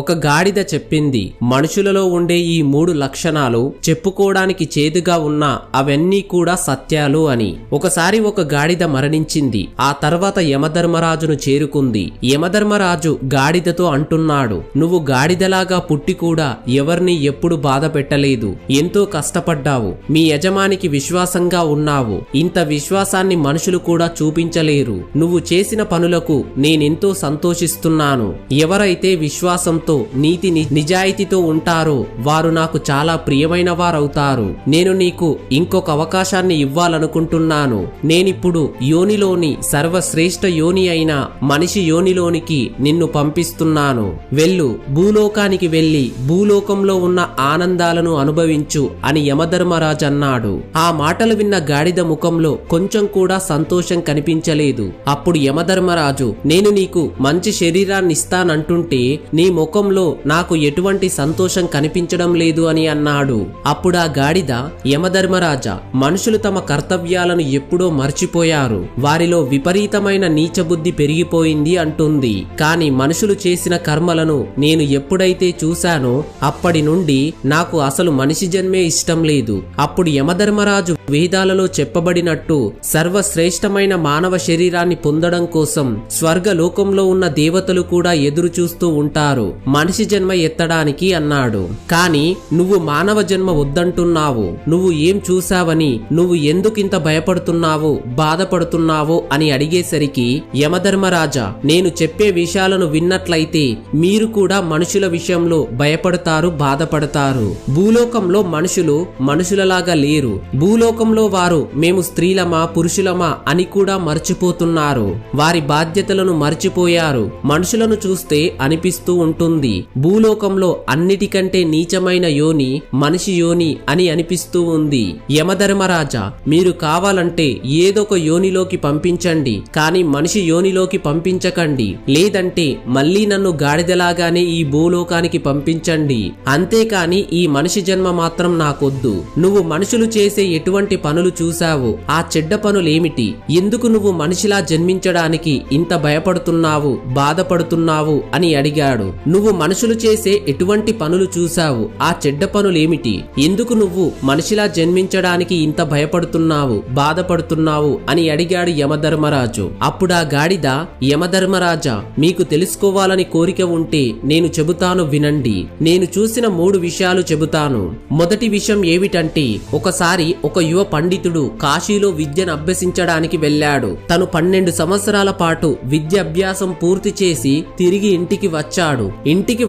ఒక గాడిద చెప్పింది, మనుషులలో ఉండే ఈ 3 లక్షణాలు చెప్పుకోవడానికి చేదుగా ఉన్నా అవన్నీ కూడా సత్యాలు అని. ఒకసారి ఒక గాడిద మరణించింది. ఆ తర్వాత యమధర్మరాజును చేరుకుంది. యమధర్మరాజు గాడిదతో అంటున్నాడు, నువ్వు గాడిదలాగా పుట్టి కూడా ఎవరిని ఎప్పుడు బాధ పెట్టలేదు. ఎంతో కష్టపడ్డావు. మీ యజమానికి విశ్వాసంగా ఉన్నావు. ఇంత విశ్వాసాన్ని మనుషులు కూడా చూపించలేరు. నువ్వు చేసిన పనులకు నేనెంతో సంతోషిస్తున్నాను. ఎవరైతే విశ్వాసంతో నీతి నిజాయితీతో ఉంటారో వారు నాకు చాలా ప్రియమైన వారవుతారు. నేను నీకు ఇంకొక అవకాశాన్ని ఇవ్వాలనుకుంటున్నాను. నేనిప్పుడు యోనిలోని సర్వశ్రేష్ఠ యోని అయిన మనిషి యోనిలోనికి నిన్ను పంపిస్తున్నాను. వెళ్ళు, భూలోకానికి వెళ్లి భూలోకంలో ఉన్న ఆనందాలను అనుభవించు అని యమధర్మరాజు అన్నాడు. ఆ మాటలు విన్న గాడిద ముఖంలో కొంచెం కూడా సంతోషం కనిపించలేదు. అప్పుడు యమధర్మరాజు, నేను నీకు మంచి శరీరాన్ని ఇస్తానంటుంటే నీ ముఖంలో నాకు ఎటువంటి సంతోషం కనిపించడం లేదు అని అన్నాడు. అప్పుడు ఆ గాడిద, యమధర్మరాజా, మనుషులు తమ కర్తవ్యాలను ఎప్పుడో మర్చిపోయారు. వారిలో విపరీతమైన నీచబుద్ధి పెరిగిపోయింది అంటుంది. కాని మనుషులు చేసిన కర్మలను నేను ఎప్పుడైతే చూశానో అప్పటి నుండి నాకు అసలు మనిషి జన్మే ఇష్టం లేదు. అప్పుడు యమధర్మరాజు వేదాలలో చెప్పబడినట్టు సర్వశ్రేష్టమైన మానవ శరీరాన్ని పొందడం కోసం స్వర్గలోకంలో ఉన్న దేవతలు కూడా ఎదురు చూస్తూ ఉంటారు మనిషి జన్మ ఎత్తడానికి అన్నాడు. కాని నువ్వు మానవ జన్మ వద్దంటున్నావు. నువ్వు ఏం చూశావని, నువ్వు ఎందుకింత భయపడుతున్నావో బాధపడుతున్నావో అని అడిగేసరికి, యమధర్మరాజా, నేను చెప్పే విషయాలను విన్నట్లయితే మీరు కూడా మనుషుల విషయంలో భయపడతారు, బాధపడతారు. భూలోకంలో మనుషులు మనుషులలాగా లేరు. భూలోకంలో వారు మేము స్త్రీలమా పురుషులమా అని కూడా మర్చిపోతున్నారు. వారి బాధ్యతలను మర్చిపోయారు. మనుషులను చూస్తే అనిపిస్తూ ఉంటుంది, భూలోకంలో అన్నిటికంటే నీచమైన యోని మనిషి యోని అని అనిపిస్తూ ఉంది. యమధర్మరాజా, మీరు కావాలంటే ఏదొక యోనిలోకి పంపించండి, కానీ మనిషి యోనిలోకి పంపించకండి. లేదంటే మళ్ళీ నన్ను గాడిదలాగానే ఈ భూలోకానికి పంపించండి. అంతేకాని ఈ మనిషి జన్మ మాత్రం నాకొద్దు. నువ్వు మనుషులు చేసే ఎటువంటి పనులు చూశావు? ఆ చెడ్డ పనులేమిటి? ఎందుకు నువ్వు మనిషిలా జన్మించడానికి ఇంత భయపడుతున్నావు, బాధపడుతున్నావు అని అడిగాడు. నువ్వు మనుషులు చేసే ఎటువంటి పనులు చూశావు? ఆ చెడ్డ పనులేమిటి? ఎందుకు నువ్వు మనిషిలా జన్మించడానికి ఇంత భయపడుతున్నావు, బాధపడుతున్నావు అని అడిగాడు యమధర్మరాజు. అప్పుడు ఆ గాడిద, యమధర్మరాజా, మీకు తెలుసుకోవాలని కోరిక ఉంటే నేను చెబుతాను వినండి. నేను చూసిన 3 విషయాలు చెబుతాను. మొదటి విషయం ఏమిటంటే, ఒకసారి ఒక యువ పండితుడు కాశీలో విద్యను అభ్యసించడానికి వెళ్ళాడు. తను 12 సంవత్సరాల పాటు విద్యాభ్యాసం పూర్తి చేసి తిరిగి ఇంటికి వచ్చాడు. ఇంటికి